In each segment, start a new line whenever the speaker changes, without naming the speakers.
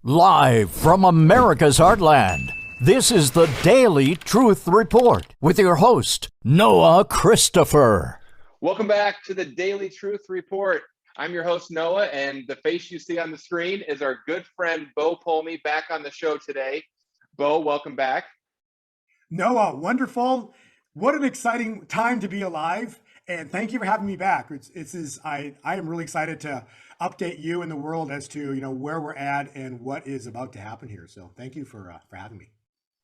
Live from America's heartland, this is the Daily Truth Report with your host, Noah Christopher.
Welcome back to the Daily Truth Report. I'm your host, Noah, and the face you see on the screen is our good friend, Polny, back on the show today. Bo, welcome back.
Noah, wonderful. What an exciting time to be alive. And thank you for having me back. I am really excited to update you and the world as to where we're at and what is about to happen here. So thank you for having me.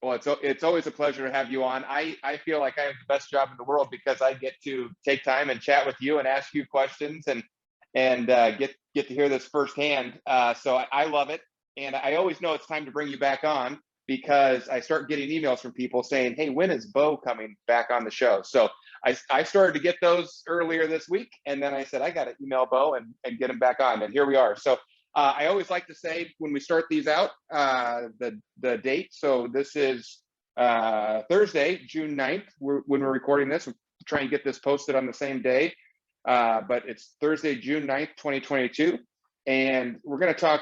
Well, it's always a pleasure to have you on. I feel like I have the best job in the world because I get to take time and chat with you and ask you questions and get to hear this firsthand. So I love it, and I always know it's time to bring you back on because I start getting emails from people saying, "Hey, when is Bo coming back on the show?" So I started to get those earlier this week, and then I said I got to email Bo and get him back on, and here we are. So I always like to say when we start these out, the date. So this is Thursday, June 9th, when we're recording this. We're trying to get this posted on the same day, but it's Thursday, June 9th, 2022. And we're going to talk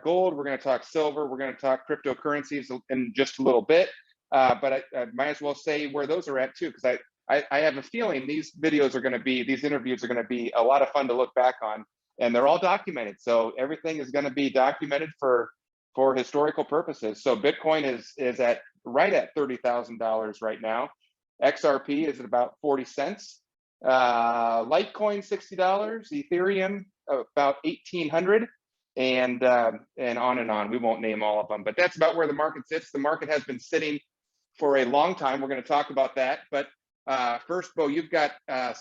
gold, we're going to talk silver, we're going to talk cryptocurrencies in just a little bit. But I might as well say where those are at too, because I have a feeling these interviews are going to be a lot of fun to look back on, and they're all documented. So everything is going to be documented for historical purposes. So Bitcoin is right at $30,000 right now. XRP is at about 40 cents. Litecoin $60, Ethereum about 1,800, and on and on. We won't name all of them, but that's about where the market sits. The market has been sitting for a long time. We're going to talk about that, but first, Bo, you've got I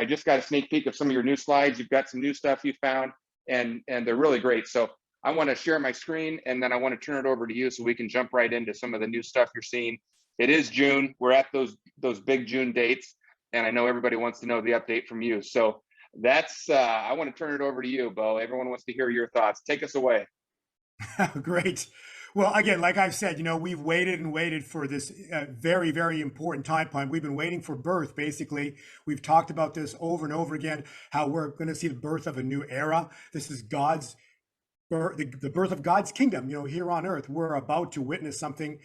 just got a sneak peek of some of your new slides. You've got some new stuff you found, and they're really great. So I want to share my screen, and then I want to turn it over to you so we can jump right into some of the new stuff you're seeing. It is June. We're at those big June dates, and I know everybody wants to know the update from you. So that's I want to turn it over to you, Bo. Everyone wants to hear your thoughts. Take us away.
Great. Well, again, like I've said, we've waited and waited for this very, very important time point. We've been waiting for birth, basically. We've talked about this over and over again, how we're going to see the birth of a new era. This is God's birth, the birth of God's kingdom, here on earth. We're about to witness something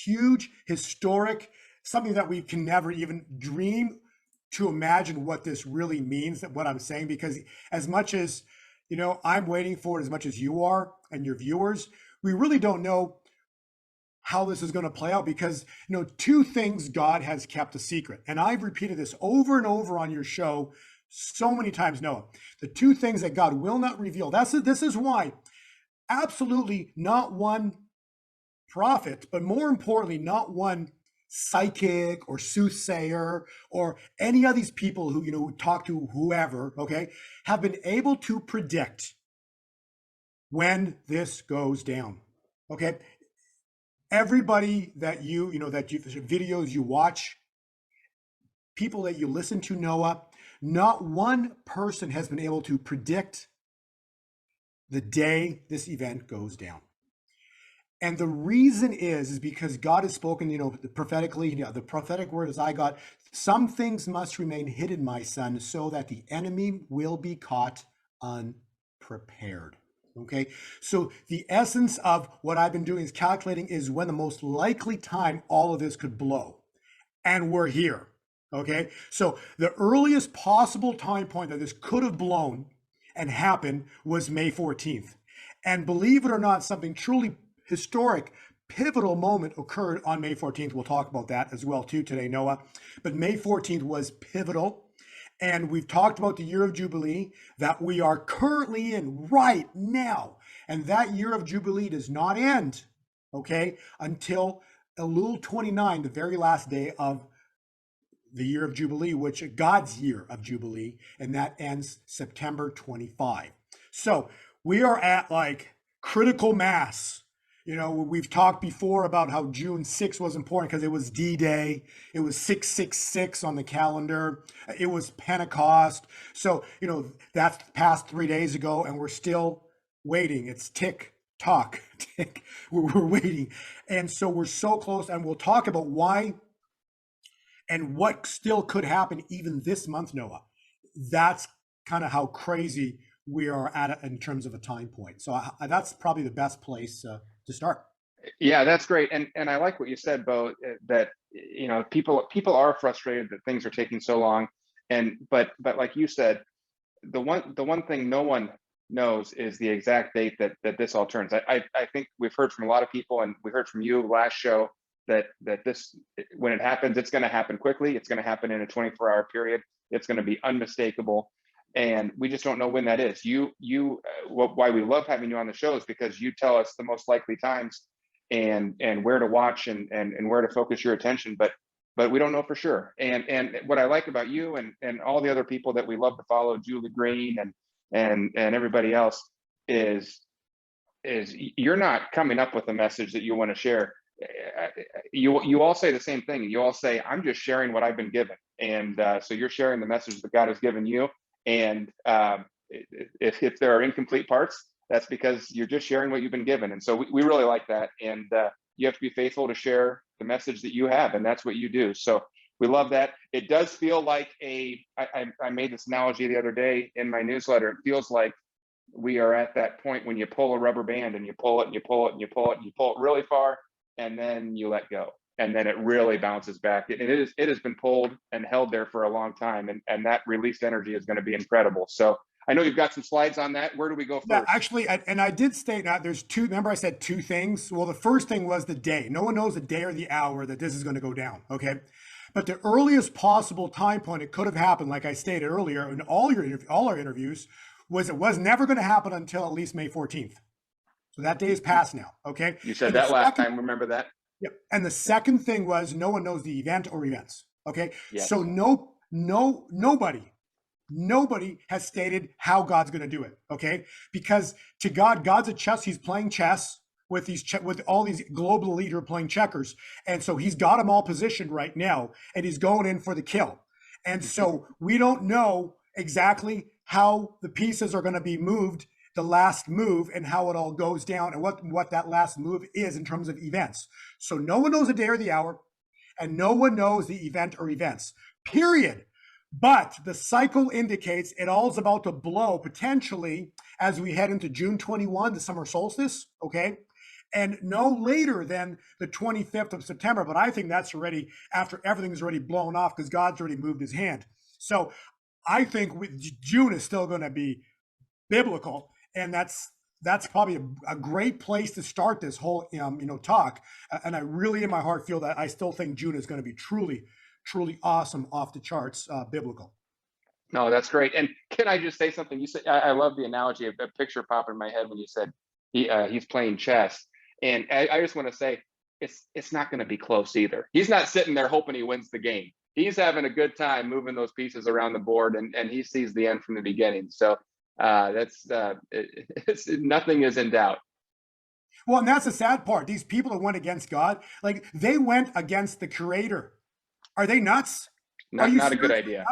huge, historic, something that we can never even dream to imagine what this really means, what I'm saying, because as much as, I'm waiting for it as much as you are and your viewers, we really don't know how this is going to play out because, two things God has kept a secret. And I've repeated this over and over on your show so many times, Noah. The two things that God will not reveal. This is why absolutely not one prophet, but more importantly, not one psychic or soothsayer or any of these people who talk to whoever, okay, have been able to predict when this goes down. Okay, everybody that videos you watch, people that you listen to, Noah, not one person has been able to predict the day this event goes down. And the reason is because God has spoken, prophetically, the prophetic word as I got, some things must remain hidden, my son, so that the enemy will be caught unprepared. Okay, so the essence of what I've been doing is calculating is when the most likely time all of this could blow. And we're here. Okay, so the earliest possible time point that this could have blown and happened was May 14th. And believe it or not, something truly historic, pivotal moment occurred on May 14th. We'll talk about that as well too today, Noah. But May 14th was pivotal. And we've talked about the year of Jubilee that we are currently in right now. And that year of Jubilee does not end, okay, until Elul 29, the very last day of the year of Jubilee, which God's year of Jubilee, and that ends September 25. So we are at like critical mass. We've talked before about how June 6th was important because it was D-Day. It was 666 on the calendar. It was Pentecost. So, that's past 3 days ago, and we're still waiting. It's tick, tock, tick. We're waiting. And so we're so close, and we'll talk about why and what still could happen even this month, Noah. That's kind of how crazy we are at in terms of a time point. So that's probably the best place to start.
Yeah, that's great. And I like what you said, Bo, that people are frustrated that things are taking so long. And but like you said, the one thing no one knows is the exact date that this all turns. I think we've heard from a lot of people, and we heard from you last show that this, when it happens, it's going to happen quickly. It's going to happen in a 24-hour period. It's going to be unmistakable, and we just don't know when that is. Why we love having you on the show is because you tell us the most likely times and where to watch and where to focus your attention, but we don't know for sure. And what I like about you and all the other people that we love to follow, Julie Green and everybody else, is you're not coming up with a message that you want to share. You all say the same thing. You all say, I'm just sharing what I've been given. And so you're sharing the message that God has given you. And if there are incomplete parts, that's because you're just sharing what you've been given. And so we really like that. And you have to be faithful to share the message that you have. And that's what you do. So we love that. It does feel like I made this analogy the other day in my newsletter. It feels like we are at that point when you pull a rubber band and you pull it and you pull it and you pull it and you pull it really far, and then you let go. And then it really bounces back. It has been pulled and held there for a long time. And that released energy is going to be incredible. So I know you've got some slides on that. Where do we go first?
Yeah, actually, and I did state that there's two. Remember, I said two things. Well, the first thing was the day. No one knows the day or the hour that this is going to go down. Okay, but the earliest possible time point it could have happened, like I stated earlier in all our interviews, was it was never going to happen until at least May 14th. So that day is past now. Okay,
you said that last time. Remember that?
Yeah. And the second thing was no one knows the event or events. Okay,
yes.
So nobody has stated how God's going to do it. Okay, because to God, God's a chess. He's playing chess with with all these global elite who are playing checkers, and so he's got them all positioned right now, and he's going in for the kill. And so we don't know exactly how the pieces are going to be moved, the last move, and how it all goes down, and what that last move is in terms of events. So no one knows the day or the hour, and no one knows the event or events. Period. But the cycle indicates it all is about to blow potentially as we head into June 21, the summer solstice, okay? And no later than the 25th of September. But I think that's already after everything's already blown off because God's already moved his hand. So I think June is still going to be biblical. And that's probably a great place to start this whole talk. And I really in my heart feel that I still think June is going to be truly awesome, off the charts, biblical.
No, that's great. And can I just say something? You said, I love the analogy. A picture popped in my head when you said he's playing chess. And I just want to say it's not going to be close either. He's not sitting there hoping he wins the game. He's having a good time moving those pieces around the board, and he sees the end from the beginning. So it's nothing is in doubt.
Well, and that's the sad part. These people that went against God, like they went against the Creator. Are they nuts?
Not a good idea.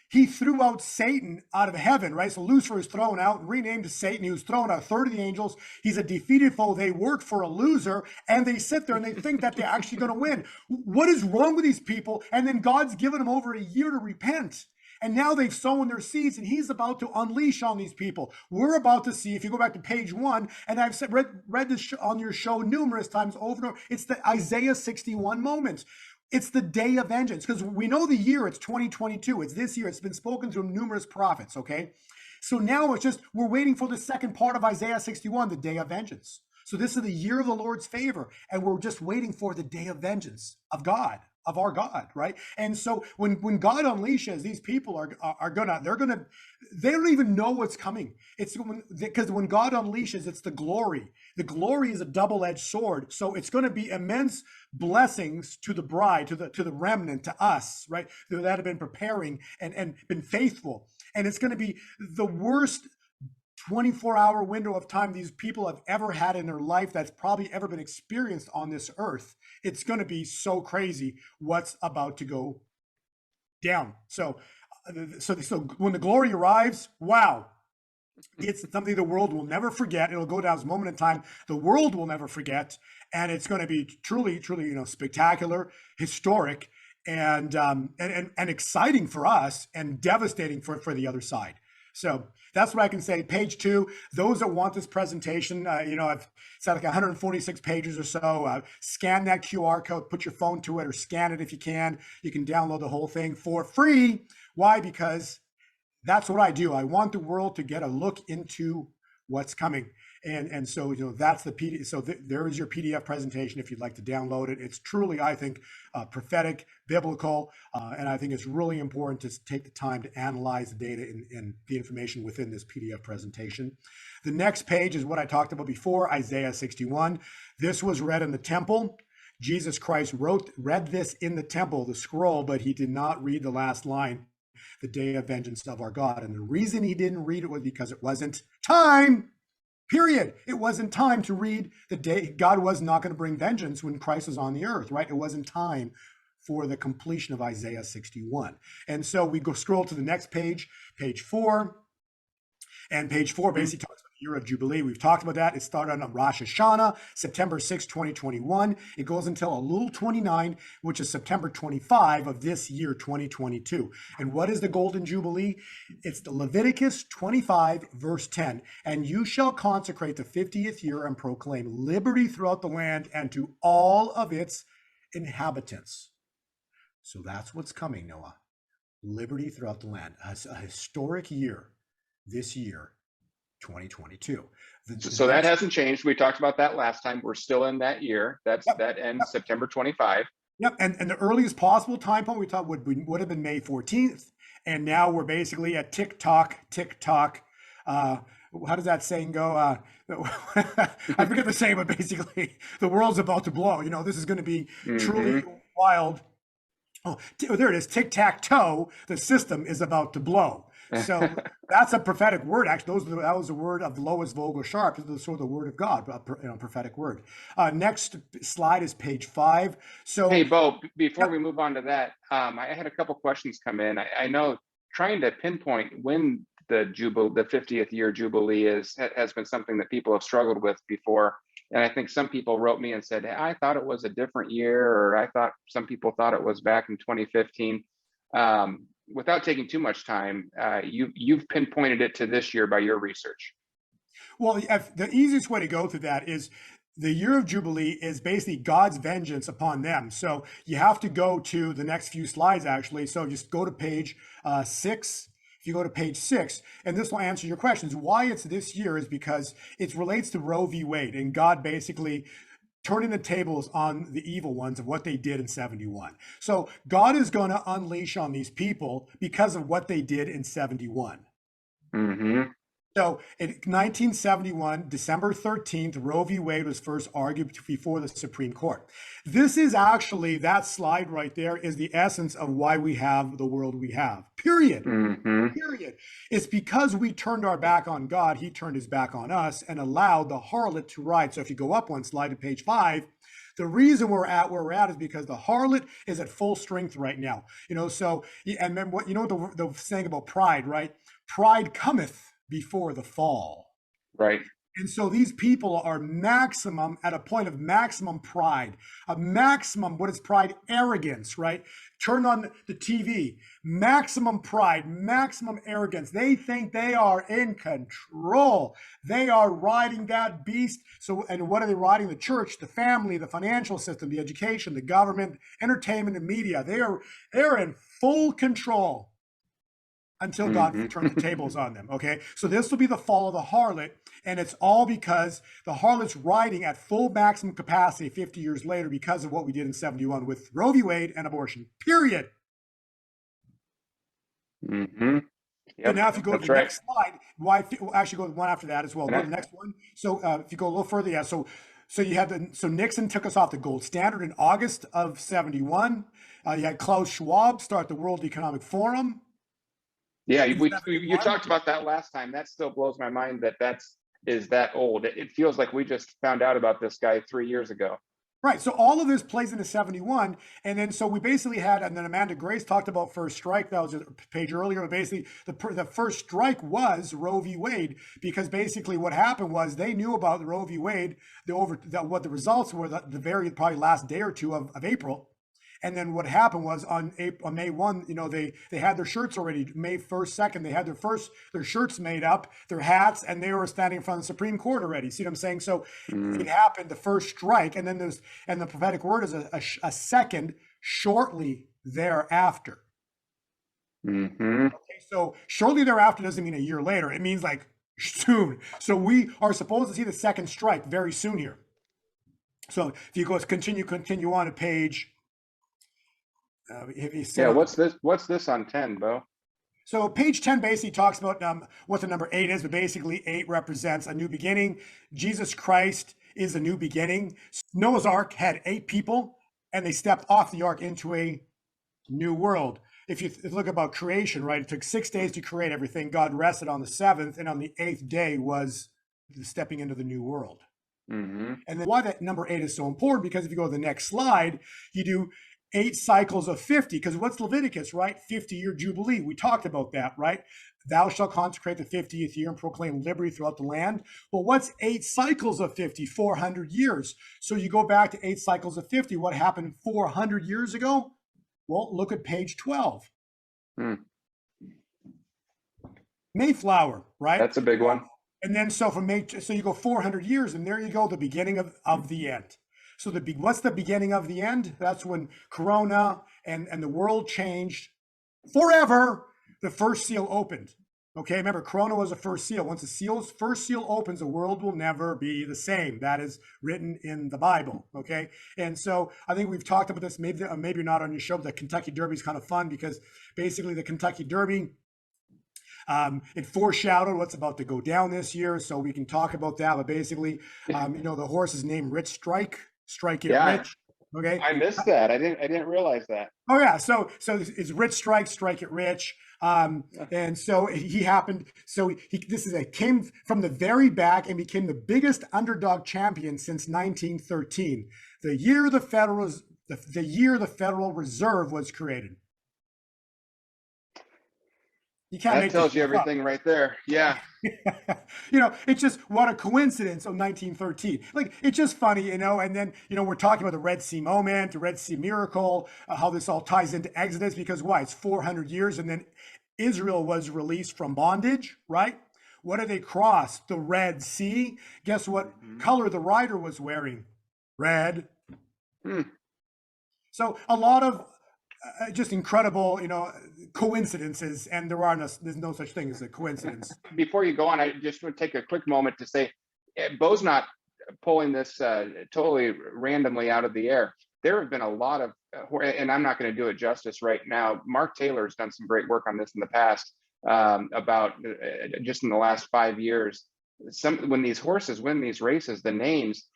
He threw out Satan out of heaven, right? So Lucifer is thrown out and renamed to Satan. He was thrown out, a third of the angels. He's a defeated foe. They work for a loser, and they sit there and they think that they're actually going to win. What is wrong with these people? And then God's given them over a year to repent. And now they've sown their seeds, and he's about to unleash on these people. We're about to see, if you go back to page 1, and I've read this on your show numerous times over and over, it's the Isaiah 61 moment. It's the day of vengeance, because we know the year, it's 2022. It's this year. It's been spoken through numerous prophets, okay? So now it's just, we're waiting for the second part of Isaiah 61, the day of vengeance. So this is the year of the Lord's favor, and we're just waiting for the day of vengeance of God, of our God, right? And so when God unleashes, these people they don't even know what's coming. It's because when God unleashes, it's the glory. The glory is a double-edged sword. So it's going to be immense blessings to the bride, to the remnant, to us, right? That have been preparing and been faithful. And it's going to be the worst 24-hour window of time these people have ever had in their life that's probably ever been experienced on this earth. It's going to be so crazy what's about to go down. So when the glory arrives, wow, it's something the world will never forget. It'll go down as a moment in time the world will never forget, and it's going to be truly spectacular, historic, and exciting for us, and devastating for the other side. So that's what I can say. Page 2, those that want this presentation, it's like 146 pages or so. Scan that QR code, put your phone to it, or scan it if you can. You can download the whole thing for free. Why? Because that's what I do. I want the world to get a look into what's coming. And so, that's the PDF. So there is your PDF presentation if you'd like to download it. It's truly, I think, prophetic, biblical, and I think it's really important to take the time to analyze the data and the information within this PDF presentation. The next page is what I talked about before, Isaiah 61. This was read in the temple. Jesus Christ read this in the temple, the scroll, but he did not read the last line, the day of vengeance of our God. And the reason he didn't read it was because it wasn't time. Period. It wasn't time to read the day. God was not going to bring vengeance when Christ was on the earth, right? It wasn't time for the completion of Isaiah 61. And so we go scroll to the next page, page 4. And page 4 basically talks about the year of Jubilee. We've talked about that. It started on Rosh Hashanah, September 6, 2021. It goes until Elul 29, which is September 25 of this year, 2022. And what is the Golden Jubilee? It's the Leviticus 25, verse 10. And you shall consecrate the 50th year and proclaim liberty throughout the land and to all of its inhabitants. So that's what's coming, Noah. Liberty throughout the land. A historic year. This year, 2022.
So that hasn't changed. We talked about that last time. We're still in that year. That ends September 25.
Yep. And the earliest possible time point we thought would have been May 14th. And now we're basically at tick tock. How does that saying go? I forget the saying, but basically the world's about to blow. This is going to be truly wild. Oh, there it is. Tic tac toe. The system is about to blow. So that's a prophetic word. Actually, that was the word of Lois Vogel Sharp. This is sort of the word of God, prophetic word. Next slide is page 5. So,
hey, Bo, before we move on to that, I had a couple questions come in. I know trying to pinpoint when the 50th year Jubilee has been something that people have struggled with before. And I think some people wrote me and said, hey, I thought it was a different year, or I thought some people thought it was back in 2015. Without taking too much time, you've pinpointed it to this year by your research.
Well, the easiest way to go through that is the year of Jubilee is basically God's vengeance upon them. So you have to go to the next few slides, actually. So just go to page 6. If you go to page 6, and this will answer your questions. Why it's this year is because it relates to Roe v. Wade, and God basically turning the tables on the evil ones of what they did in 71. So God is going to unleash on these people because of what they did in 71.
Mm-hmm.
So in 1971, December 13th, Roe v. Wade was first argued before the Supreme Court. This is actually, that slide right there is the essence of why we have the world we have. Period.
Mm-hmm.
Period. It's because we turned our back on God, he turned his back on us and allowed the harlot to ride. So if you go up one slide to page 5, the reason we're at where we're at is because the harlot is at full strength right now. So, and then what, the saying about pride, right? Pride cometh before the fall.
Right.
And so these people are at a point of maximum pride, a maximum, what is pride? Arrogance, right? Turn on the TV, maximum pride, maximum arrogance. They think they are in control. They are riding that beast. So, and what are they riding? The church, the family, the financial system, the education, the government, entertainment, and media. They're in full control until God turns the tables on them, okay? So this will be the fall of the harlot, and it's all because the harlot's riding at full maximum capacity 50 years later because of what we did in 71 with Roe v. Wade and abortion, period.
Mm-hmm. Yep,
So now if you go to the next slide, we'll actually go to one after that as well. Go to the next one. So if you go a little further, yeah, so you had so Nixon took us off the gold standard in August of 71. You had Klaus Schwab start the World Economic Forum.
Yeah, you talked about that last time. That still blows my mind that is that old. It feels like we just found out about this guy 3 years ago.
Right. So all of this plays into 71. And then so we basically had, and then Amanda Grace talked about first strike. That was a page earlier. But basically, the first strike was Roe v. Wade, because basically what happened was they knew about the Roe v. Wade, what the results were the very probably last day or two of April. And then what happened was on May 1, they had their shirts already. May 1st, 2nd, they had their shirts made up, their hats, and they were standing in front of the Supreme Court already. See what I'm saying? So it happened, the first strike, and then the prophetic word is a second shortly thereafter.
Mm-hmm.
Okay, so shortly thereafter doesn't mean a year later. It means like soon. So we are supposed to see the second strike very soon here. So if you go continue on to page.
What's this? What's this on 10, Bo?
So page 10 basically talks about what the number 8 is, but basically 8 represents a new beginning. Jesus Christ is a new beginning. Noah's Ark had 8 people, and they stepped off the ark into a new world. If you look about creation, right, it took 6 days to create everything. God rested on the 7th, and on the 8th day was the stepping into the new world.
Mm-hmm.
And then why that number 8 is so important, because if you go to the next slide, you do 8 cycles of 50, because what's Leviticus, right? 50-year Jubilee. We talked about that, right? Thou shalt consecrate the 50th year and proclaim liberty throughout the land. Well, what's 8 cycles of 50? 400 years. So you go back to 8 cycles of 50. What happened 400 years ago? Well, look at page 12. Mayflower, right?
That's a big one.
And then so you go 400 years, and there you go, the beginning of the end. So what's the beginning of the end? That's when Corona and the world changed forever. The first seal opened. Okay, remember, Corona was the first seal. Once the first seal opens, the world will never be the same. That is written in the Bible. Okay, and so I think we've talked about this. Maybe not on your show. But the Kentucky Derby is kind of fun, because basically the Kentucky Derby, it foreshadowed what's about to go down this year, so we can talk about that. But basically, the horse is named Rich Strike It Rich. Okay,
I missed that. I didn't realize that.
Oh yeah, so it's Rich Strike It Rich. And so he happened. So came from the very back and became the biggest underdog champion since 1913, the year the Federal Reserve was created. You can't
that tells you everything right there. Yeah.
It's just what a coincidence of 1913. Like, it's just funny, and then, we're talking about the Red Sea moment, the Red Sea miracle, how this all ties into Exodus, because why? It's 400 years, and then Israel was released from bondage, right? What did they cross? The Red Sea. Guess what color the rider was wearing? Red. So a lot of just incredible, coincidences, and there's no such thing as a coincidence.
Before you go on, I just want to take a quick moment to say, Bo's not pulling this totally randomly out of the air. There have been a lot of, and I'm not going to do it justice right now. Mark Taylor's done some great work on this in the past, about just in the last 5 years. When these horses win these races, the names,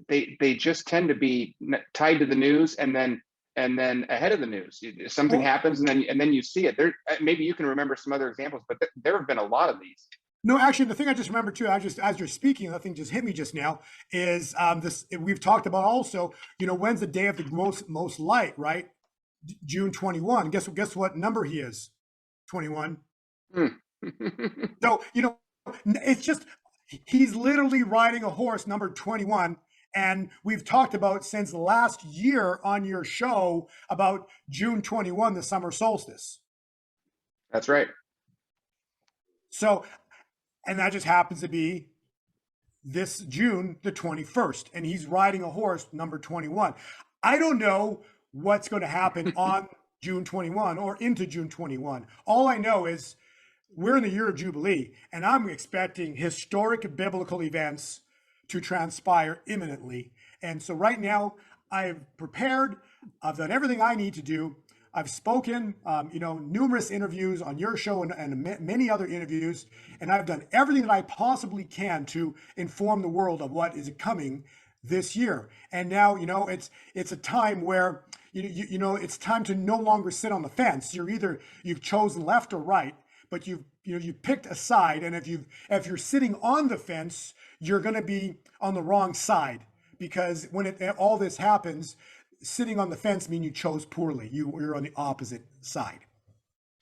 they just tend to be tied to the news, and then ahead of the news, something happens, and then you see it. There, maybe you can remember some other examples, but there have been a lot of these.
No, actually, the thing I just remembered too, as you're speaking, the thing just hit me just now is this. We've talked about also, when's the day of the most light, right? June 21. Guess what number he is? 21. So it's just, he's literally riding a horse number 21. And we've talked about since last year on your show about June 21, the summer solstice.
That's right.
So, and that just happens to be this June, the 21st, and he's riding a horse number 21. I don't know what's going to happen on June 21 or into June 21. All I know is we're in the year of Jubilee, and I'm expecting historic biblical events to transpire imminently. And so right now, I've prepared. I've done everything I need to do. I've spoken, numerous interviews on your show and many other interviews, and I've done everything that I possibly can to inform the world of what is coming this year. And now, it's a time where, it's time to no longer sit on the fence. You've chosen left or right, but you've picked a side, and if you're sitting on the fence, you're going to be on the wrong side, because when all this happens, sitting on the fence means you chose poorly. You're on the opposite side.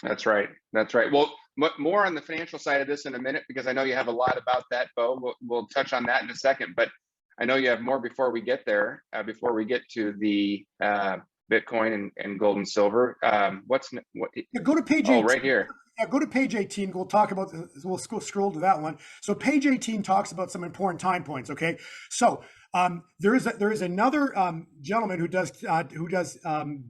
That's right. That's right. Well, more on the financial side of this in a minute, because I know you have a lot about that, Bo. We'll touch on that in a second, but I know you have more before we get there, before we get to the Bitcoin and gold and silver. What?
Yeah, go to page
Oh,
18.
right here.
Yeah, go to page 18. We'll talk about, we'll scroll to that one. So page 18 talks about some important time points. Okay. So there is another gentleman who does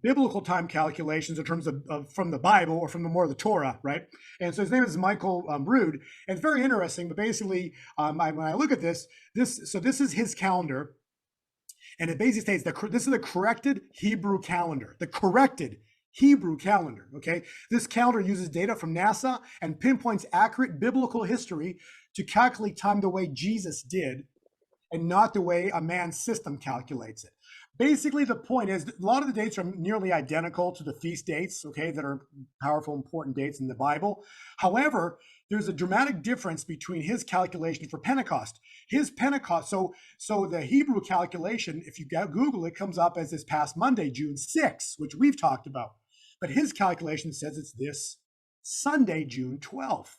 biblical time calculations in terms of from the Bible or from the more of the Torah, right? And so his name is Michael Rood, and it's very interesting. But basically, when I look at this is his calendar, and it basically states that this is the corrected Hebrew calendar, the corrected Hebrew calendar. Okay, this calendar uses data from NASA and pinpoints accurate biblical history to calculate time the way Jesus did, and not the way a man's system calculates it. Basically, the point is a lot of the dates are nearly identical to the feast dates, okay, that are powerful, important dates in the Bible. However, there's a dramatic difference between his calculation for Pentecost. His Pentecost, so the Hebrew calculation, if you Google it, comes up as this past Monday, June 6th, which we've talked about. But his calculation says it's this Sunday, June 12th.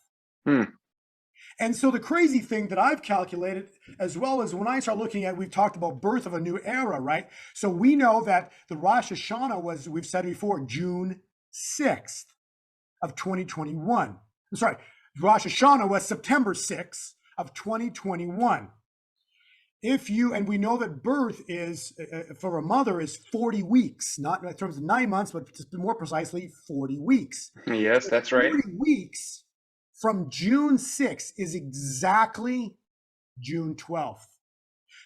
And so the crazy thing that I've calculated, as well as when I start looking at, we've talked about birth of a new era, right? So we know that the Rosh Hashanah was, we've said before, June 6th of 2021. I'm sorry, Rosh Hashanah was September 6th of 2021. And we know that birth is, for a mother, is 40 weeks, not in terms of 9 months, but more precisely 40 weeks.
Yes, that's right.
40 weeks from June 6th is exactly June 12th.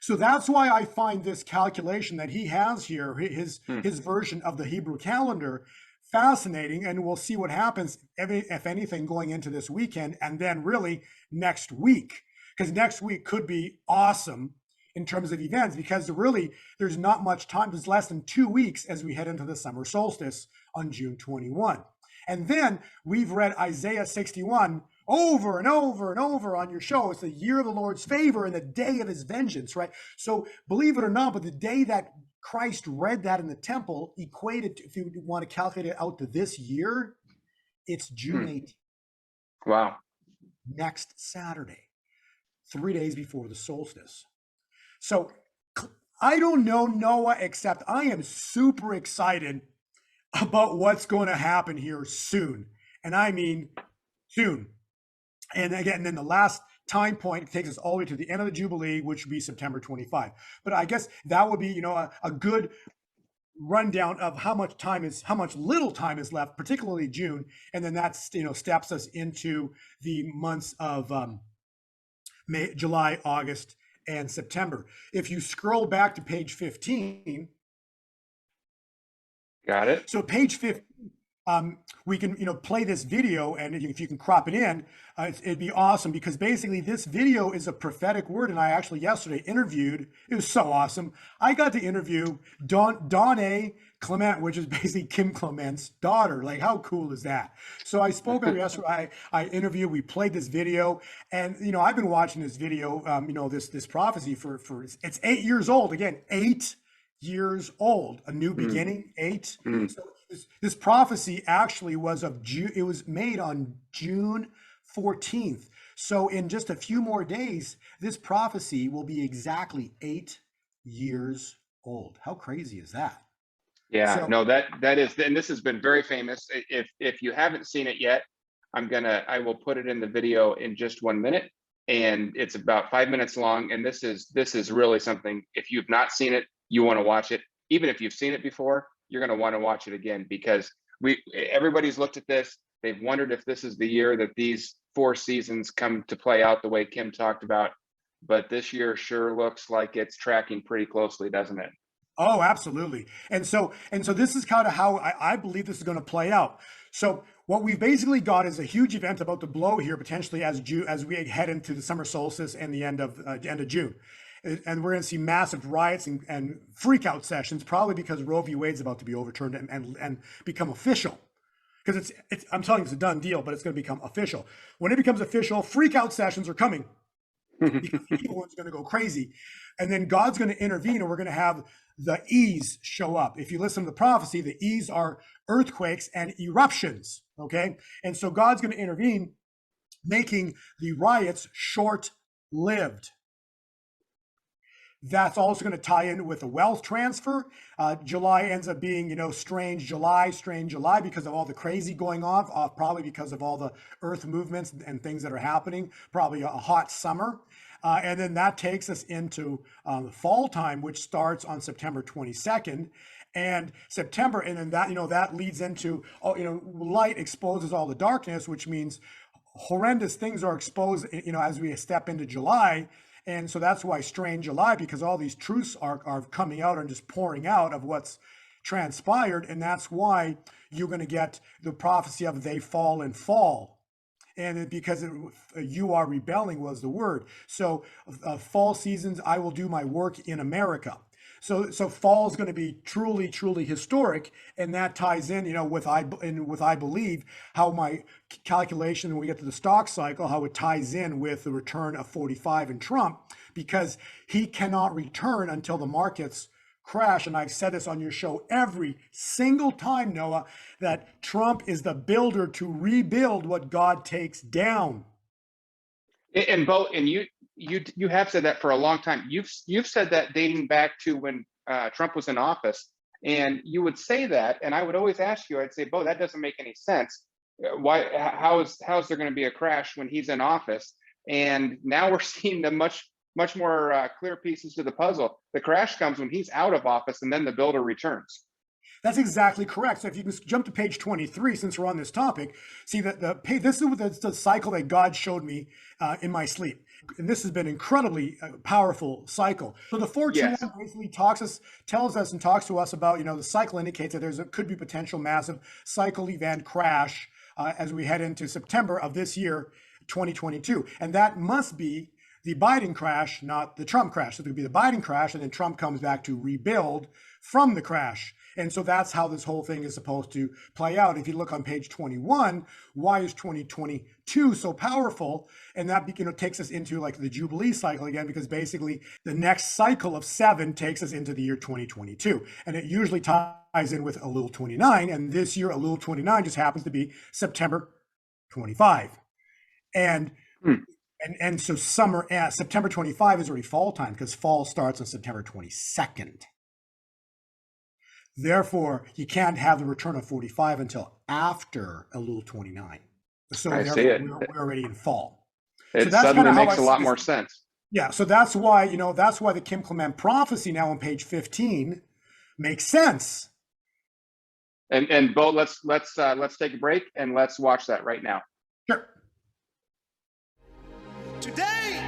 So that's why I find this calculation that he has here, his version of the Hebrew calendar, fascinating. And we'll see what happens, if anything, going into this weekend, and then really next week, because next week could be awesome in terms of events, because really there's not much time. There's less than 2 weeks as we head into the summer solstice on June 21. And then we've read Isaiah 61 over and over and over on your show. It's the year of the Lord's favor and the day of his vengeance, right? So believe it or not, but the day that Christ read that in the temple equated to, if you want to calculate it out to this year, it's June 18th.
Wow.
Next Saturday, 3 days before the solstice. So I don't know, Noah, except I am super excited about what's going to happen here soon. And I mean soon. And again, then the last time point takes us all the way to the end of the Jubilee, which would be September 25. But I guess that would be, a good rundown of how much little time is left, particularly June. And then that, steps us into the months of May, July, August, and September. If you scroll back to page 15,
got it.
So page 15, we can play this video, and if you can crop it in, it'd be awesome, because basically this video is a prophetic word. And I actually yesterday interviewed, it was so awesome. I got to interview Donna Clement, which is basically Kim Clement's daughter. Like, how cool is that? So I spoke with her yesterday. I interviewed, we played this video, and I've been watching this video, this prophecy for it's 8 years old. Again, 8 years old, a new beginning, 8. So this prophecy actually was it was made on June 14th. So in just a few more days, this prophecy will be exactly 8 years old. How crazy is that?
Yeah, no, that is, and this has been very famous. If you haven't seen it yet, I will put it in the video in just 1 minute, and it's about 5 minutes long. And this is really something. If you've not seen it, you want to watch it. Even if you've seen it before, you're going to want to watch it again, because everybody's looked at this. They've wondered if this is the year that these 4 seasons come to play out the way Kim talked about. But this year sure looks like it's tracking pretty closely, doesn't it?
Oh, absolutely. And so this is kind of how I believe this is going to play out. So what we've basically got is a huge event about to blow here, potentially as we head into the summer solstice and the end of June. And we're going to see massive riots and freak out sessions, probably because Roe v. Wade's about to be overturned and become official. Because I'm telling you, it's a done deal, but it's going to become official. When it becomes official, freak out sessions are coming, because the evil one's going to go crazy. And then God's going to intervene, and we're going to have the E's show up. If you listen to the prophecy, the E's are earthquakes and eruptions, okay? And so God's going to intervene, making the riots short-lived. That's also going to tie in with the wealth transfer. July ends up being, strange July, because of all the crazy going on, probably because of all the earth movements and things that are happening, probably a hot summer. And then that takes us into fall time, which starts on September 22nd. And September, and then that leads into, light exposes all the darkness, which means horrendous things are exposed, as we step into July. And so that's why strange July, because all these truths are coming out and just pouring out of what's transpired. And that's why you're going to get the prophecy of they fall and fall. And because you are rebelling was the word. So fall seasons, I will do my work in America. So fall is going to be truly, truly historic, and that ties in, with I believe how my calculation when we get to the stock cycle, how it ties in with the return of 45 and Trump, because he cannot return until the markets crash. And I've said this on your show every single time, Noah, that Trump is the builder to rebuild what God takes down.
And Bo, and you have said that for a long time. You've said that dating back to when Trump was in office, and you would say that, and I would always ask you. I'd say, Bo, that doesn't make any sense. Why? How is there going to be a crash when he's in office? And now we're seeing the much more clear pieces to the puzzle. The crash comes when he's out of office, and then the builder returns.
That's exactly correct. So if you can jump to page 23, since we're on this topic, see that this is the cycle that God showed me in my sleep. And this has been incredibly powerful cycle. So the 421 basically tells us and talks to us about, the cycle indicates that could be potential massive cycle event crash as we head into September of this year, 2022. And that must be the Biden crash, not the Trump crash. So it could be the Biden crash, and then Trump comes back to rebuild from the crash. And so that's how this whole thing is supposed to play out. If you look on page 21, why is 2022 so powerful? And that takes us into like the Jubilee cycle again, because basically the next cycle of 7 takes us into the year 2022. And it usually ties in with Elul 29. And this year, Elul 29 just happens to be September 25. And so September 25 is already fall time, because fall starts on September 22nd. Therefore, you can't have the return of 45 until after Elul 29. So we're already in fall.
It suddenly makes a lot more sense.
Yeah, so that's why the Kim Clement prophecy now on page 15 makes sense.
And Bo, let's take a break and let's watch that right now.
Sure.
Today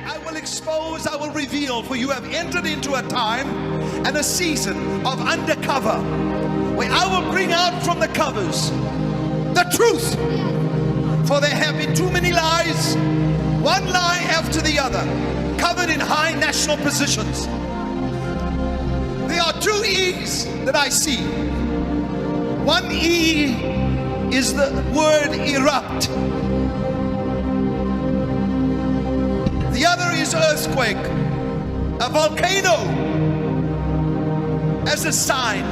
I will reveal, for you have entered into a time and a season of undercover, where I will bring out from the covers the truth. For there have been too many lies, one lie after the other, covered in high national positions. There are 2 E's that I see. One E is the word erupt. The other is earthquake, a volcano as a sign.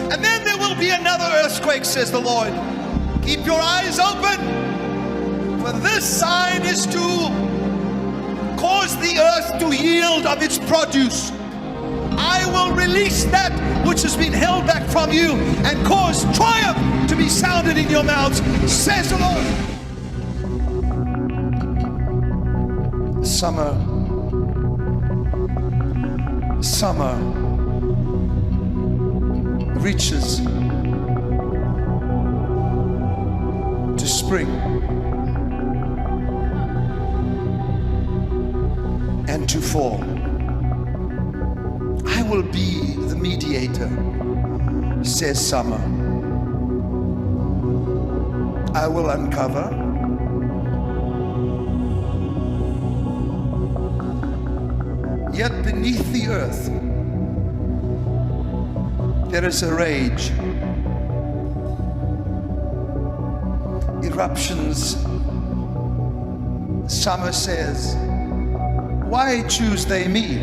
And then there will be another earthquake, says the Lord. Keep your eyes open, for this sign is to cause the earth to yield of its produce. I will release that which has been held back from you and cause triumph to be sounded in your mouths, says the Lord. Summer reaches to spring and to fall. I will be the mediator, says summer. I will uncover. Yet beneath the earth, there is a rage. Eruptions. Summer says, why choose they me?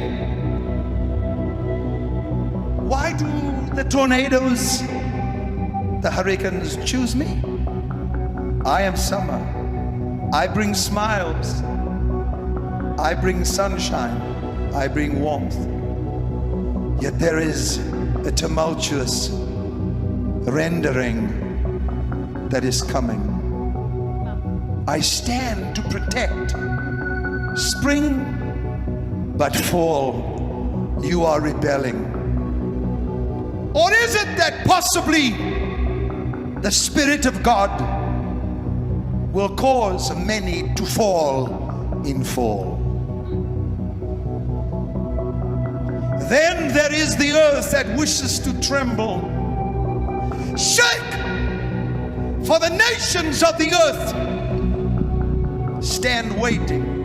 Why do the tornadoes, the hurricanes choose me? I am summer. I bring smiles. I bring sunshine. I bring warmth. Yet there is a tumultuous rendering that is coming. I stand to protect spring, but fall, you are rebelling. Or is it that possibly the Spirit of God will cause many to fall in fall? Then there is the earth that wishes to tremble. Shake! For the nations of the earth stand waiting.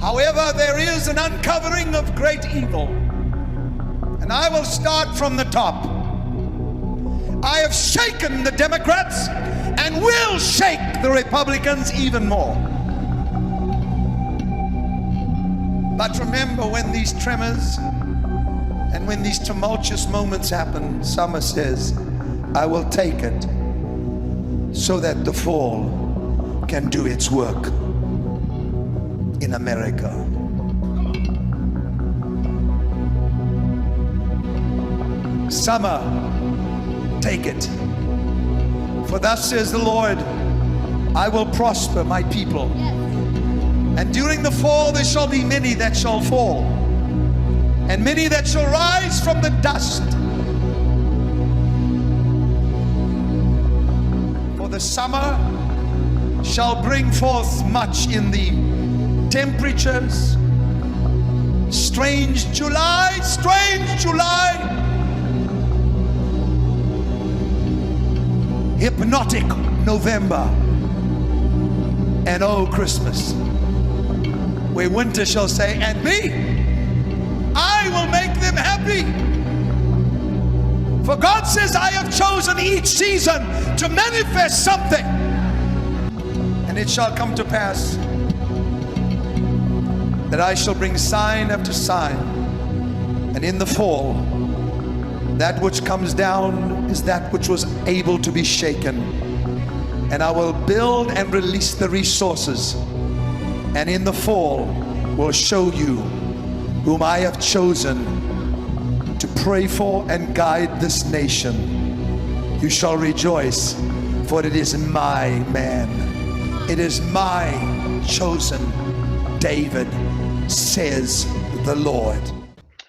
However, there is an uncovering of great evil. And I will start from the top. I have shaken the Democrats and will shake the Republicans even more. But remember, when these tremors and when these tumultuous moments happen, Summer says, I will take it so that the fall can do its work in America. Summer, take it. For thus says the Lord, I will prosper my people. And during the fall there shall be many that shall fall, and many that shall rise from the dust. For the summer shall bring forth much in the temperatures. Strange July, hypnotic November, and oh Christmas, where winter shall say, and me, I will make them happy. For God says, I have chosen each season to manifest something. And it shall come to pass that I shall bring sign after sign. And in the fall, that which comes down is that which was able to be shaken. And I will build and release the resources. And in the fall, will show you whom I have chosen to pray for and guide this nation. You shall rejoice, for it is my man. It is my chosen David, says the Lord.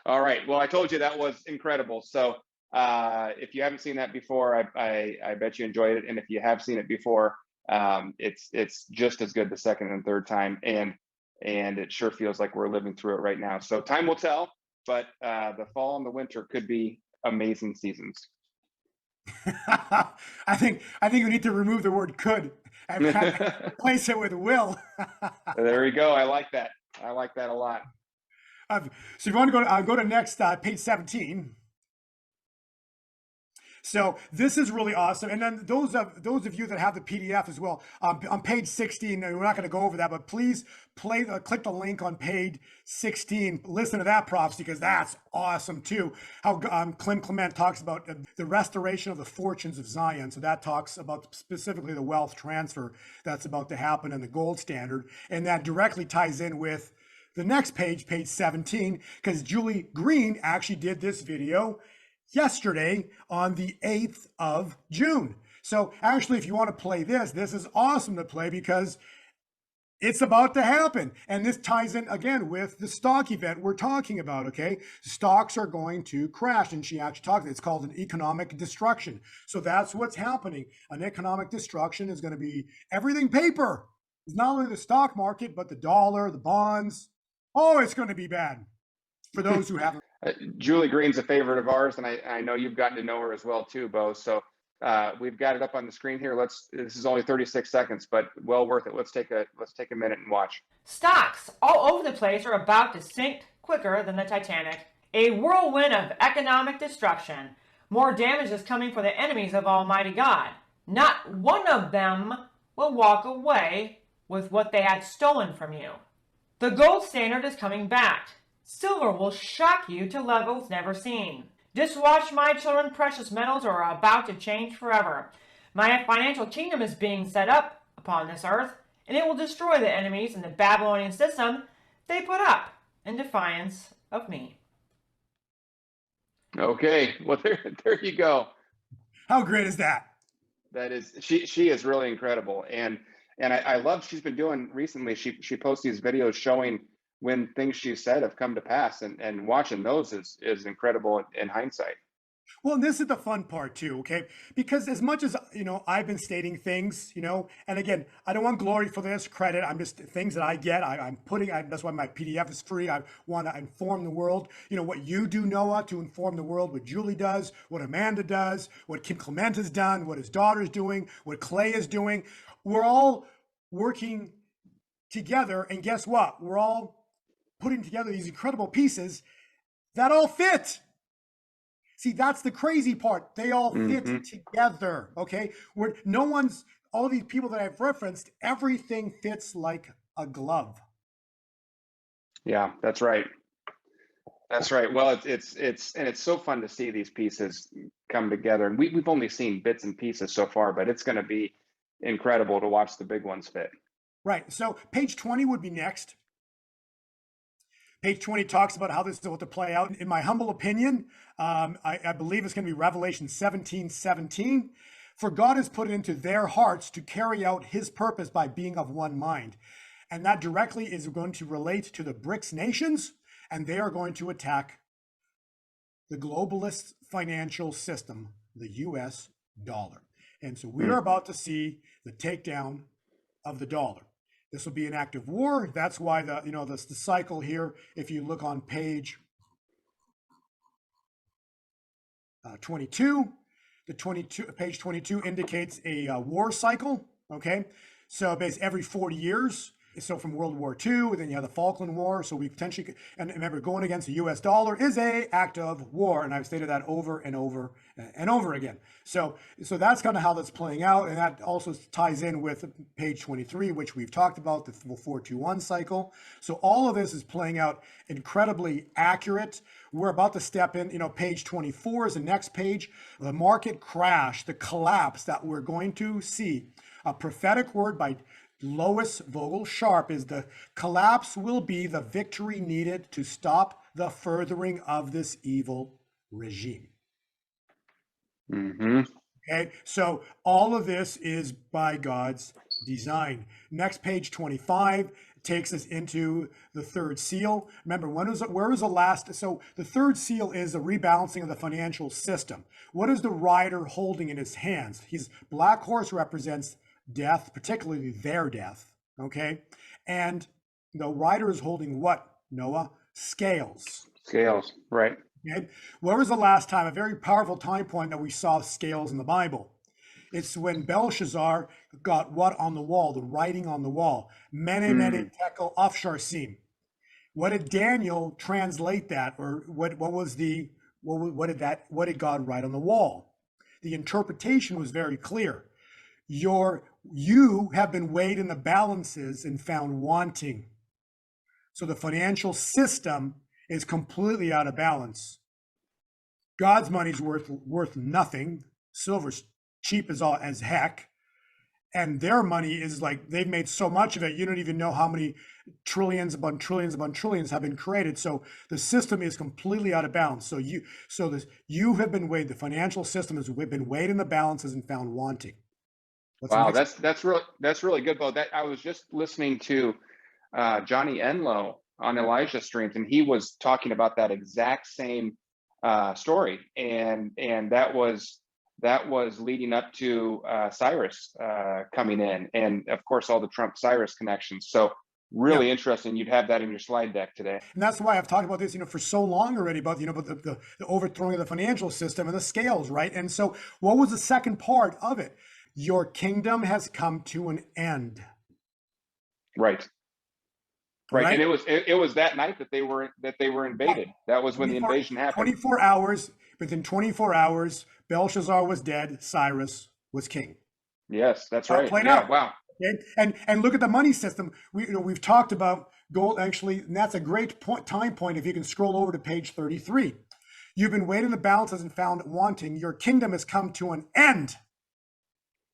All right. Well, I told you that was incredible. So if you haven't seen that before, I bet you enjoyed it. And if you have seen it before, it's just as good the second and third time. And it sure feels like we're living through it right now. So time will tell, but the fall and the winter could be amazing seasons.
I think we need to remove the word could and replace it with will.
There you go. I like that. I like that a lot.
So if you want to go to next page 17. So this is really awesome. And then those of you that have the PDF as well, on page 16, we're not going to go over that, but please click the link on page 16. Listen to that prophecy, because that's awesome too. How Clint Clement talks about the restoration of the fortunes of Zion. So that talks about specifically the wealth transfer that's about to happen in the gold standard. And that directly ties in with the next page, page 17, because Julie Green actually did this video yesterday on the 8th of June. So actually, if you want to play this is awesome to play because it's about to happen. And this ties in again with the stock event we're talking about, okay? Stocks are going to crash. And she actually talked, it's called an economic destruction. So that's what's happening. An economic destruction is going to be everything paper. It's not only the stock market, but the dollar, the bonds. Oh, it's going to be bad for those who haven't.
Julie Green's a favorite of ours, and I know you've gotten to know her as well too, Bo. So we've got it up on the screen here. This is only 36 seconds, but well worth it. Let's take a minute and watch.
Stocks all over the place are about to sink quicker than the Titanic. A whirlwind of economic destruction. More damage is coming for the enemies of Almighty God. Not one of them will walk away with what they had stolen from you. The gold standard is coming back. Silver will shock you to levels never seen. Just watch, my children, precious metals are about to change forever. My financial kingdom is being set up upon this earth, and it will destroy the enemies in the Babylonian system they put up in defiance of me.
Okay, well there you go.
How great is that?
That is, she is really incredible, and I love she's been doing recently. She posts these videos showing when things she said have come to pass, and watching those is incredible in hindsight.
Well, and this is the fun part too, okay? Because as much as, I've been stating things, and again, I don't want glory for this, credit. I'm just things that I get. That's why my PDF is free. I want to inform the world, what you do, Noah, to inform the world, what Julie does, what Amanda does, what Kim Clement has done, what his daughter's doing, what Clay is doing. We're all working together. And guess what? We're all putting together these incredible pieces that all fit. See, that's the crazy part. They all fit together, okay? All these people that I've referenced, everything fits like a glove.
Yeah, that's right. That's right. Well, it's so fun to see these pieces come together, and we've only seen bits and pieces so far, but it's going to be incredible to watch the big ones fit.
Right. So page 20 would be next. Page 20 talks about how this is about to play out. In my humble opinion, I believe it's going to be Revelation 17:17. For God has put it into their hearts to carry out his purpose by being of one mind. And that directly is going to relate to the BRICS nations, and they are going to attack the globalist financial system, the US dollar. And so we are about to see the takedown of the dollar. This will be an active war. That's why the cycle here, if you look on page 22, page 22 indicates a war cycle. Okay, so basically every 40 years. So from World War II, then you have the Falkland War. So we potentially, and remember, going against the U.S. dollar is a act of war, and I've stated that over and over and over again. So that's kind of how that's playing out, and that also ties in with page 23, which we've talked about, the 421 cycle. So all of this is playing out incredibly accurate. We're about to step in. Page 24 is the next page. The market crash, the collapse that we're going to see. A prophetic word by Lois Vogel Sharp is the collapse will be the victory needed to stop the furthering of this evil regime. Okay, so all of this is by God's design. Next, page 25 takes us into the third seal. Remember, where was the last? So the third seal is a rebalancing of the financial system. What is the rider holding in his hands? Black horse represents death, particularly their death, okay? And the rider is holding what, Noah? Scales.
Scales, right.
Okay? Where was the last time, a very powerful time point that we saw scales in the Bible? It's when Belshazzar got what on the wall, the writing on the wall. Mene, mene, tekel, upharsin. What did Daniel translate that? Or what did God write on the wall? The interpretation was very clear. You have been weighed in the balances and found wanting. So the financial system is completely out of balance. God's money's worth nothing. Silver's cheap as heck. And their money is like, they've made so much of it, you don't even know how many trillions upon trillions upon trillions have been created. So the system is completely out of balance. So you have been weighed, the financial system has been weighed in the balances and found wanting.
Wow, that's really good, Bo. That I was just listening to Johnny Enlow on Elijah Streams, and he was talking about that exact same story, and that was leading up to Cyrus coming in, and of course all the Trump Cyrus connections. So really interesting. You'd have that in your slide deck today,
and that's why I've talked about this, for so long already about the overthrowing of the financial system and the scales, right? And so, what was the second part of it? Your kingdom has come to an end.
Right. Right. And it was that night that they were invaded. That was when the invasion happened. 24
hours. Within 24 hours, Belshazzar was dead. Cyrus was king.
Yes, that's right.
Out.
Wow.
Okay? And look at the money system. We've talked about gold, actually, and that's a great time point if you can scroll over to page 33. You've been weighed in the balances and found wanting. Your kingdom has come to an end.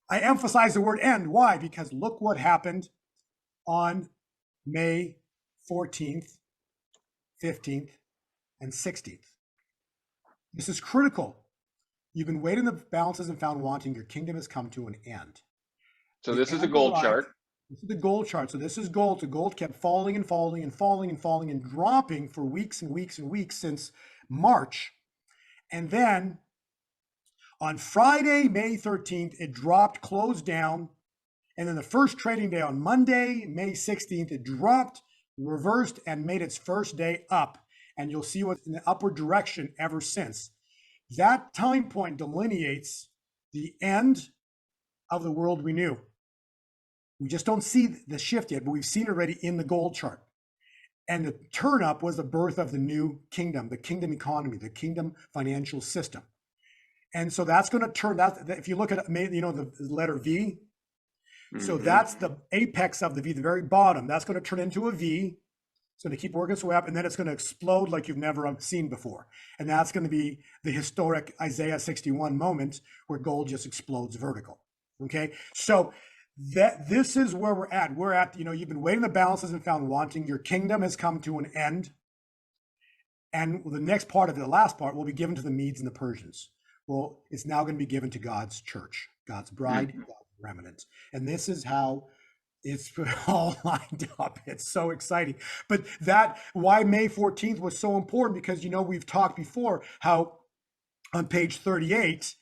I emphasize the word end. Why? Because look what happened on May 14th, 15th, and 16th. This is critical. You've been weighed in the balances and found wanting. Your kingdom has come to an end.
So
The
this is a
end
gold
arrived.
chart.
This is the gold chart. So this is gold. The gold kept falling and falling and falling and falling and dropping for weeks and weeks and weeks since March. And then on Friday, May 13th, it dropped, closed down. And then the first trading day on Monday, May 16th, it dropped, reversed, and made its first day up. And you'll see what's in the upward direction ever since. That time point delineates the end of the world we knew. We just don't see the shift yet, but we've seen it already in the gold chart. And the turn up was the birth of the new kingdom, the kingdom economy, the kingdom financial system. And so that's going to turn that. If you look at, the letter V, so that's the apex of the V, the very bottom. That's going to turn into a V. It's going to keep working its way up, and then it's going to explode like you've never seen before. And that's going to be the historic Isaiah 61 moment where gold just explodes vertical. Okay, so this is where we're at. We're at, you've been weighing the balances and found wanting. Your kingdom has come to an end. And the next part of it, the last part, will be given to the Medes and the Persians. Well, it's now going to be given to God's church, God's bride, God's remnant. And this is how it's all lined up. It's so exciting. But why May 14th was so important, because, we've talked before how on page 38,